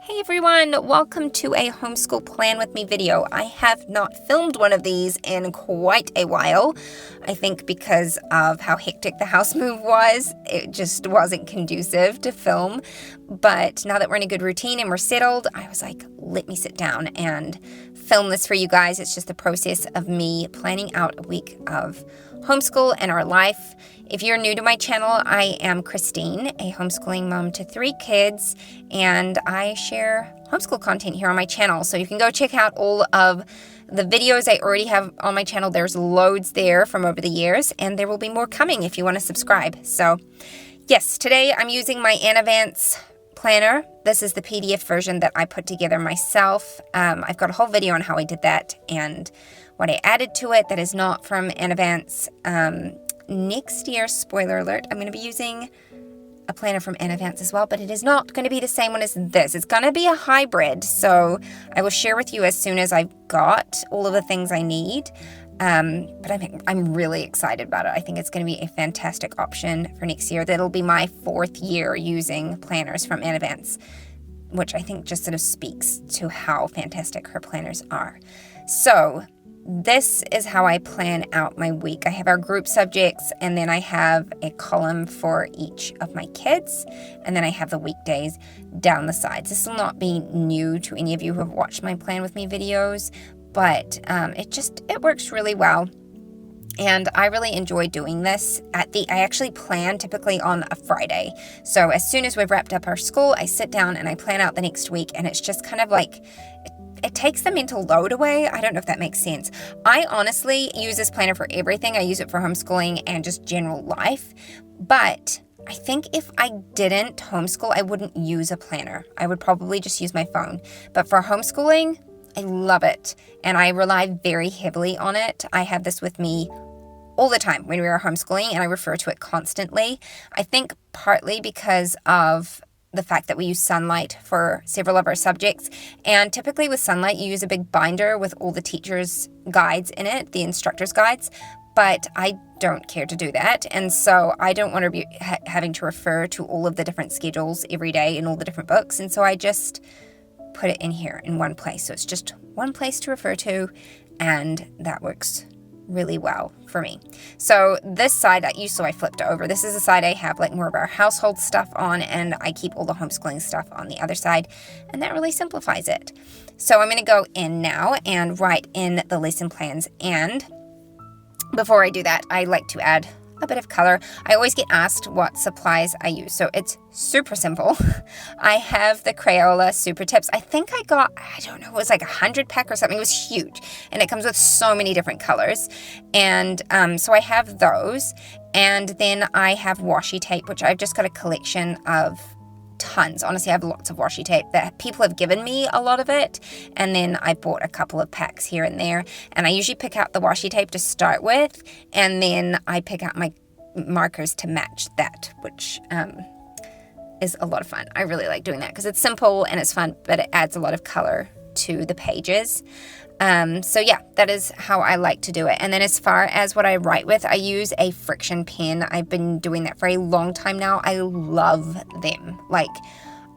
Hey everyone, welcome to a homeschool plan with me video. I have not filmed one of these in quite a while. I think because of how hectic the house move was, it just wasn't conducive to film. But now that we're in a good routine and we're settled, I was like, let me sit down and film this for you guys. It's just the process of me planning out a week of homeschool and our life. If you're new to my channel, I am Christine, a homeschooling mom to 3 kids, and I share homeschool content here on my channel. So you can go check out all of the videos I already have on my channel. There's loads there from over the years, and there will be more coming if you want to subscribe. So yes, today I'm using my Vance planner. This is the PDF version that I put together myself. I've got a whole video on how I did that and what I added to it that is not from Vance. Next year, spoiler alert, I'm going to be using a planner from Vance as well, but it is not going to be the same one as this. It's going to be a hybrid, so I will share with you as soon as I've got all of the things I need. But I'm really excited about it. I think it's going to be a fantastic option for next year. That'll be my 4th year using planners from Vance, which I think just sort of speaks to how fantastic her planners are. So this is how I plan out my week. I have our group subjects, and then I have a column for each of my kids, and then I have the weekdays down the sides. This will not be new to any of you who have watched my Plan With Me videos, but it works really well. And I really enjoy doing this. I actually plan typically on a Friday. So as soon as we've wrapped up our school, I sit down and I plan out the next week, and it's just kind of like, it takes the mental load away. I don't know if that makes sense. I honestly use this planner for everything. I use it for homeschooling and just general life. But I think if I didn't homeschool, I wouldn't use a planner. I would probably just use my phone. But for homeschooling, I love it. And I rely very heavily on it. I have this with me all the time when we are homeschooling, and I refer to it constantly. I think partly because of the fact that we use Sunlight for several of our subjects. And typically with Sunlight, you use a big binder with all the teachers' guides in it, the instructors' guides. But I don't care to do that. And so I don't want to be having to refer to all of the different schedules every day in all the different books. And so I just put it in here in one place. So it's just one place to refer to, and that works really well for me. So this side I flipped over. This is the side I have like more of our household stuff on, and I keep all the homeschooling stuff on the other side, and that really simplifies it. So I'm going to go in now and write in the lesson plans, and before I do that, I like to add a bit of color. I always get asked what supplies I use, so it's super simple. I have the Crayola Super Tips. I think I got, I don't know, it was like 100 pack or something. It was huge, and it comes with so many different colors. And so I have those, and then I have washi tape, which I've just got a collection of tons. Honestly, I have lots of washi tape that people have given me a lot of it, and then I bought a couple of packs here and there, and I usually pick out the washi tape to start with, and then I pick out my markers to match that, which is a lot of fun. I really like doing that because it's simple and it's fun, but it adds a lot of color to the pages. So yeah, that is how I like to do it. And then as far as what I write with, I use a friction pen. I've been doing that for a long time now. I love them. Like,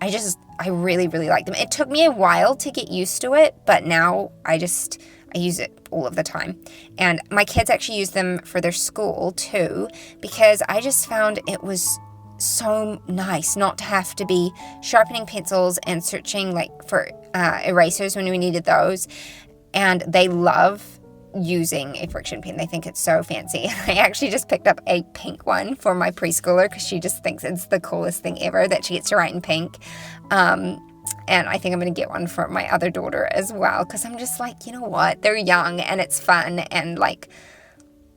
I really, really like them. It took me a while to get used to it, but now I use it all of the time. And my kids actually use them for their school too, because I just found it was so nice not to have to be sharpening pencils and searching like for erasers when we needed those. And they love using a friction pen. They think it's so fancy. I actually just picked up a pink one for my preschooler because she just thinks it's the coolest thing ever that she gets to write in pink. And I think I'm going to get one for my other daughter as well, because I'm just like, you know what? They're young and it's fun, and like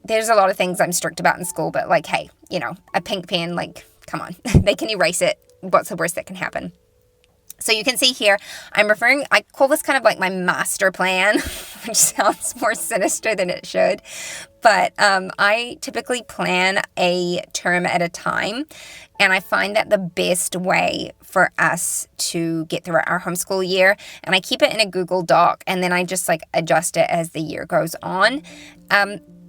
there's a lot of things I'm strict about in school, but like, hey, you know, a pink pen, like, come on. They can erase it. What's the worst that can happen? So you can see here, I call this kind of like my master plan, which sounds more sinister than it should. But I typically plan a term at a time. And I find that the best way for us to get through our homeschool year, and I keep it in a Google Doc, and then I just like adjust it as the year goes on.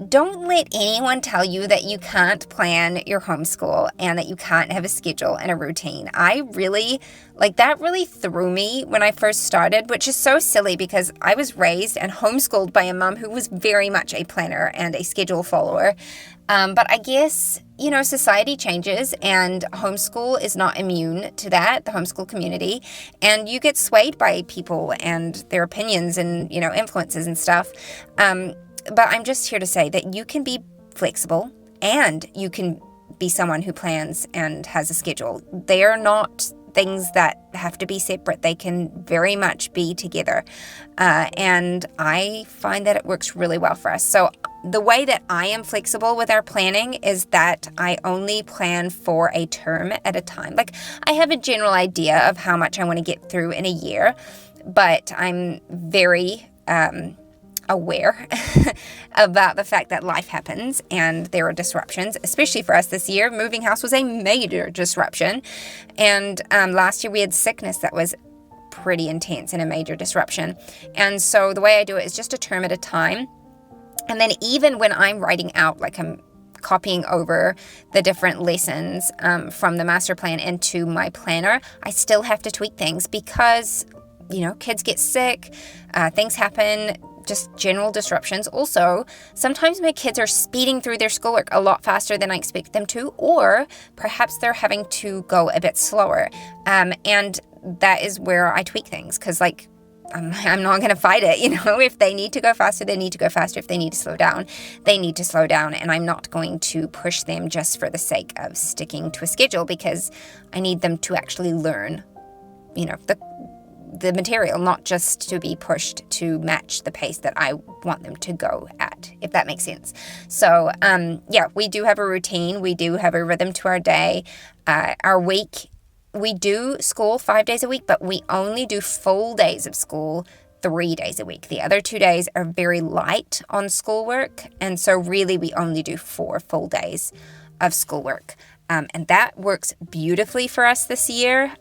don't let anyone tell you that you can't plan your homeschool and that you can't have a schedule and a routine. That really threw me when I first started, which is so silly because I was raised and homeschooled by a mom who was very much a planner and a schedule follower. But I guess, society changes and homeschool is not immune to that, the homeschool community, and you get swayed by people and their opinions and, influences and stuff. But I'm just here to say that you can be flexible and you can be someone who plans and has a schedule. They are not things that have to be separate. They can very much be together. And I find that it works really well for us. So the way that I am flexible with our planning is that I only plan for a term at a time. Like, I have a general idea of how much I want to get through in a year, but I'm very aware about the fact that life happens and there are disruptions, especially for us this year. Moving house was a major disruption. And last year we had sickness that was pretty intense and a major disruption. And so the way I do it is just a term at a time. And then even when I'm writing out, like I'm copying over the different lessons from the master plan into my planner, I still have to tweak things because, kids get sick, things happen, just general disruptions. Also, sometimes my kids are speeding through their schoolwork a lot faster than I expect them to, or perhaps they're having to go a bit slower. And that is where I tweak things because, I'm not going to fight it. If they need to go faster, they need to go faster. If they need to slow down, they need to slow down. And I'm not going to push them just for the sake of sticking to a schedule because I need them to actually learn, the material, not just to be pushed to match the pace that I want them to go at, if that makes sense. So, we do have a routine. We do have a rhythm to our day. Our week, we do school 5 days a week, but we only do full days of school 3 days a week. The other 2 days are very light on schoolwork, and so really we only do 4 full days of schoolwork. And that works beautifully for us this year.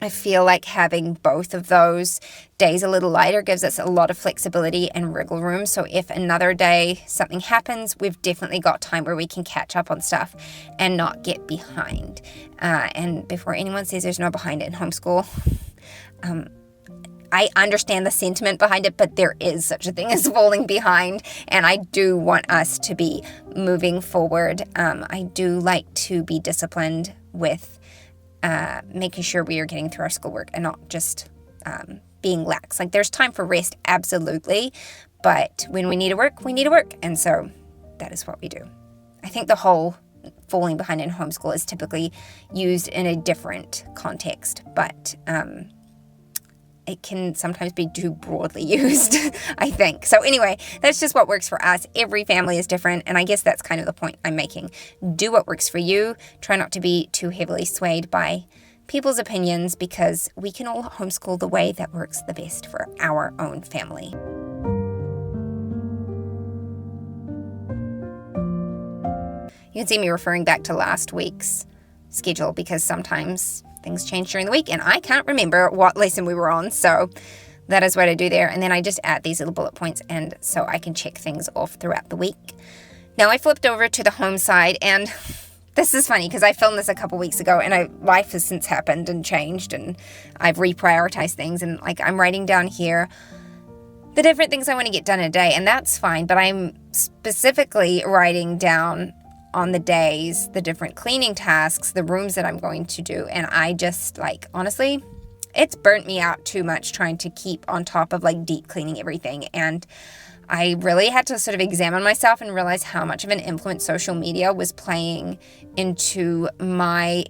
I feel like having both of those days a little lighter gives us a lot of flexibility and wriggle room. So if another day something happens, we've definitely got time where we can catch up on stuff and not get behind. And before anyone says there's no behind in homeschool, I understand the sentiment behind it, but there is such a thing as falling behind, and I do want us to be moving forward. I do like to be disciplined with making sure we are getting through our schoolwork and not just being lax. There's time for rest, absolutely, but when we need to work, we need to work, and so that is what we do. I think the whole falling behind in homeschool is typically used in a different context, but it can sometimes be too broadly used, I think. So anyway, that's just what works for us. Every family is different, and I guess that's kind of the point I'm making. Do what works for you. Try not to be too heavily swayed by people's opinions because we can all homeschool the way that works the best for our own family. You can see me referring back to last week's schedule because sometimes things change during the week and I can't remember what lesson we were on, so that is what I do there. And then I just add these little bullet points and so I can check things off throughout the week. Now I flipped over to the home side, and this is funny because I filmed this a couple weeks ago and life has since happened and changed and I've reprioritized things, and I'm writing down here the different things I want to get done in a day, and that's fine, but I'm specifically writing down on the days, the different cleaning tasks, the rooms that I'm going to do. And I just honestly, it's burnt me out too much trying to keep on top of deep cleaning everything. And I really had to sort of examine myself and realize how much of an influence social media was playing into my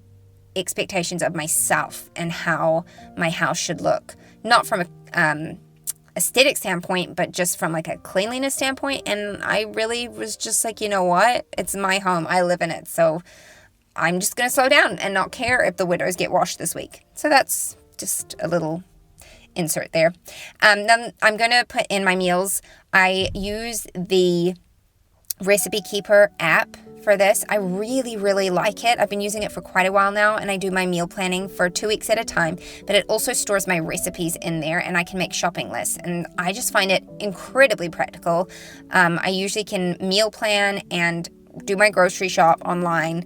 expectations of myself and how my house should look. Not from a aesthetic standpoint, but just from a cleanliness standpoint. And I really was just you know what? It's my home. I live in it. So I'm just going to slow down and not care if the windows get washed this week. So that's just a little insert there. Then I'm going to put in my meals. I use the Recipe Keeper app for this. I really, really like it. I've been using it for quite a while now, and I do my meal planning for 2 weeks at a time, but it also stores my recipes in there, and I can make shopping lists, and I just find it incredibly practical. I usually can meal plan and do my grocery shop online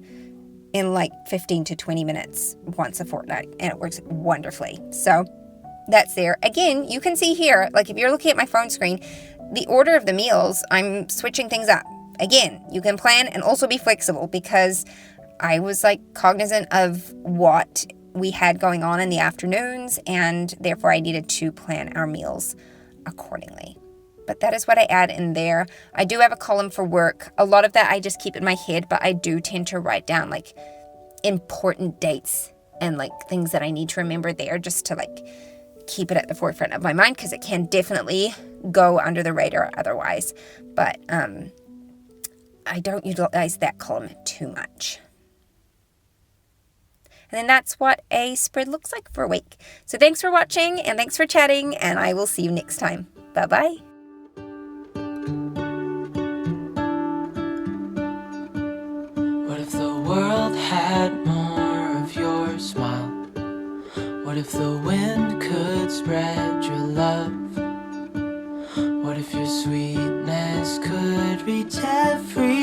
in like 15 to 20 minutes once a fortnight, and it works wonderfully. So that's there. Again, you can see here, like if you're looking at my phone screen, the order of the meals, I'm switching things up. Again, you can plan and also be flexible, because I was like cognizant of what we had going on in the afternoons, and therefore I needed to plan our meals accordingly. But that is what I add in there. I do have a column for work. A lot of that I just keep in my head, but I do tend to write down like important dates and like things that I need to remember there, just to like keep it at the forefront of my mind, because it can definitely go under the radar otherwise. But I don't utilize that column too much. And then that's what a spread looks like for a week. So thanks for watching, and thanks for chatting, and I will see you next time. Bye-bye. What if the world had more of your smile? What if the wind could spread your love? What if your sweetness could reach every